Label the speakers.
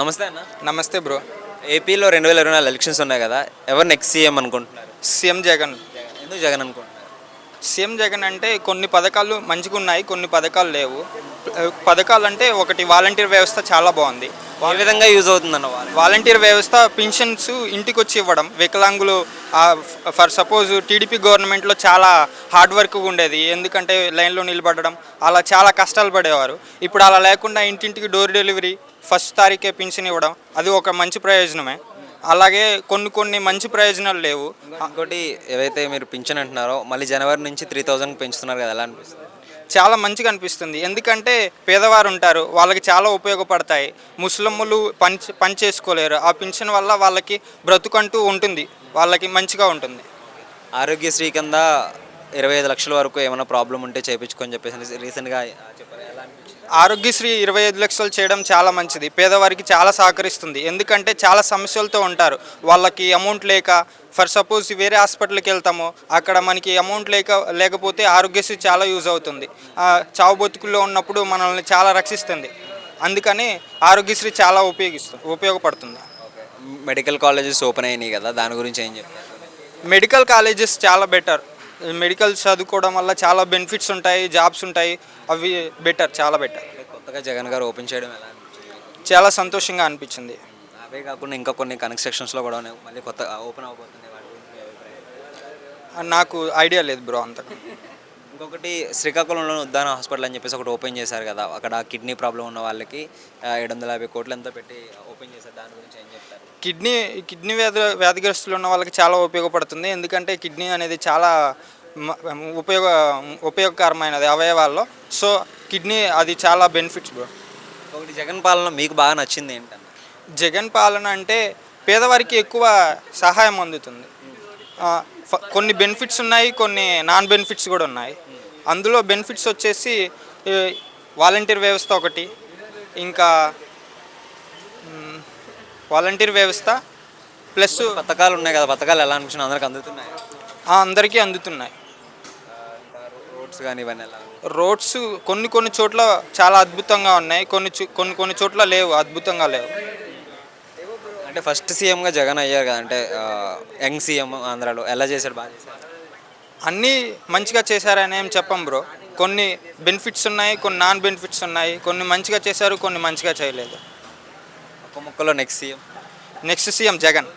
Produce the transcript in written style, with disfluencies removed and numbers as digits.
Speaker 1: నమస్తే అన్న.
Speaker 2: నమస్తే బ్రో.
Speaker 1: ఏపీలో 2024 ఎలక్షన్స్ ఉన్నాయి కదా, ఎవరు నెక్స్ట్ సీఎం అనుకుంటున్నారు?
Speaker 2: సీఎం జగన్.
Speaker 1: ఎందుకు జగన్ అనుకుంటున్నారు?
Speaker 2: సీఎం జగన్ అంటే కొన్ని పథకాలు మంచిగా ఉన్నాయి, కొన్ని పథకాలు లేవు. పథకాలు అంటే ఒకటి వాలంటీర్ వ్యవస్థ చాలా బాగుంది.
Speaker 1: ఏ విధంగా యూజ్ అవుతుందన్న వాళ్ళు?
Speaker 2: వాలంటీర్ వ్యవస్థ పింఛన్స్ ఇంటికి వచ్చి ఇవ్వడం, వికలాంగులు ఫర్ సపోజ్ టీడీపీ గవర్నమెంట్లో చాలా హార్డ్ వర్క్ ఉండేది, ఎందుకంటే లైన్లో నిలబడడం అలా చాలా కష్టాలు పడేవారు. ఇప్పుడు అలా లేకుండా ఇంటింటికి డోర్ డెలివరీ, ఫస్ట్ తారీఖే పింఛన్ ఇవ్వడం, అది ఒక మంచి ప్రయోజనమే. అలాగే కొన్ని మంచి ప్రయోజనాలు లేవు.
Speaker 1: ఇంకోటి, ఏవైతే మీరు పింఛన్ అంటున్నారో మళ్ళీ జనవరి నుంచి 3000 పెంచుతున్నారు కదా, ఎలా అనిపిస్తుంది?
Speaker 2: చాలా మంచిగా అనిపిస్తుంది, ఎందుకంటే పేదవారు ఉంటారు, వాళ్ళకి చాలా ఉపయోగపడతాయి. ముస్లింలు పని చేసుకోలేరు, ఆ పింఛన్ వల్ల వాళ్ళకి బ్రతుకంటూ ఉంటుంది, వాళ్ళకి మంచిగా ఉంటుంది.
Speaker 1: ఆరోగ్యశ్రీ కింద 25 లక్షల వరకు ఏమైనా ప్రాబ్లం ఉంటే చేయించుకొని చెప్పేసి రీసెంట్గా చెప్పారు, ఎలా అనిపించింది?
Speaker 2: ఆరోగ్యశ్రీ 25 లక్షలు చేయడం చాలా మంచిది, పేదవారికి చాలా సహకరిస్తుంది. ఎందుకంటే చాలా సమస్యలతో ఉంటారు, వాళ్ళకి అమౌంట్ లేక, ఫర్ సపోజ్ వేరే హాస్పిటల్కి వెళ్తాము, అక్కడ మనకి అమౌంట్ లేకపోతే ఆరోగ్యశ్రీ చాలా యూజ్ అవుతుంది. చావు బతుకుల్లో ఉన్నప్పుడు మనల్ని చాలా రక్షిస్తుంది, అందుకని ఆరోగ్యశ్రీ చాలా ఉపయోగపడుతుంది.
Speaker 1: మెడికల్ కాలేజెస్ ఓపెన్ అయినాయి కదా, దాని గురించి ఏం చెప్తారు?
Speaker 2: మెడికల్ కాలేజెస్ చాలా బెటర్, మెడికల్ చదువుకోవడం వల్ల చాలా బెనిఫిట్స్ ఉంటాయి, జాబ్స్ ఉంటాయి, అవి బెటర్, చాలా బెటర్.
Speaker 1: కొత్తగా జగన్ గారు ఓపెన్ చేయడం ఎలా అనిపించింది?
Speaker 2: చాలా సంతోషంగా అనిపించింది.
Speaker 1: అవే కాకుండా ఇంకా కొన్ని కన్స్ట్రక్షన్స్లో కూడా మళ్ళీ కొత్త ఓపెన్ అవబోతున్నాయి, వాటి గురించి మీ అభిప్రాయం?
Speaker 2: నాకు ఐడియా లేదు బ్రో అంతగా.
Speaker 1: ఇంకొకటి, శ్రీకాకుళంలో ఉద్దాన హాస్పిటల్ అని చెప్పేసి ఒకటి ఓపెన్ చేశారు కదా, అక్కడ కిడ్నీ ప్రాబ్లం ఉన్న వాళ్ళకి 750 కోట్లు ఎంతో పెట్టి ఓపెన్ చేశారు, దాని గురించి ఏం చెప్తారు?
Speaker 2: కిడ్నీ వ్యాధిగ్రస్తులు ఉన్న వాళ్ళకి చాలా ఉపయోగపడుతుంది, ఎందుకంటే కిడ్నీ అనేది చాలా ఉపయోగకరమైనది అవయవాల్లో. సో కిడ్నీ అది చాలా బెనిఫిట్స్ బ్రో.
Speaker 1: ఒకటి, జగన్ పాలన మీకు బాగా నచ్చింది ఏంటన్న?
Speaker 2: జగన్ పాలన అంటే పేదవారికి ఎక్కువ సహాయం అందుతుంది. కొన్ని బెనిఫిట్స్ ఉన్నాయి, కొన్ని నాన్ బెనిఫిట్స్ కూడా ఉన్నాయి. అందులో బెనిఫిట్స్ వచ్చేసి వాలంటీర్ వ్యవస్థ ఒకటి, ఇంకా వాలంటీర్ వ్యవస్థ ప్లస్
Speaker 1: పథకాలు ఉన్నాయి కదా, పథకాలు ఎలా అనిపించిన అందరికి అందుతున్నాయి?
Speaker 2: అందరికీ అందుతున్నాయి.
Speaker 1: రోడ్స్ కానీ ఇవన్నీ ఎలా?
Speaker 2: రోడ్స్ కొన్ని చోట్ల చాలా అద్భుతంగా ఉన్నాయి, కొన్ని చోట్ల లేవు, అద్భుతంగా లేవు.
Speaker 1: అంటే ఫస్ట్ సీఎంగా జగన్ అయ్యారు కదా, అంటే యంగ్ సీఎం ఆంధ్రాలో ఎలా చేశాడు? బాగా చేశారు,
Speaker 2: అన్నీ మంచిగా చేశారని ఏం చెప్పం బ్రో. కొన్ని బెనిఫిట్స్ ఉన్నాయి, కొన్ని నాన్ బెనిఫిట్స్ ఉన్నాయి, కొన్ని మంచిగా చేశారు, కొన్ని మంచిగా చేయలేదు.
Speaker 1: ఒక ముక్కలో నెక్స్ట్ సీఎం
Speaker 2: జగన్.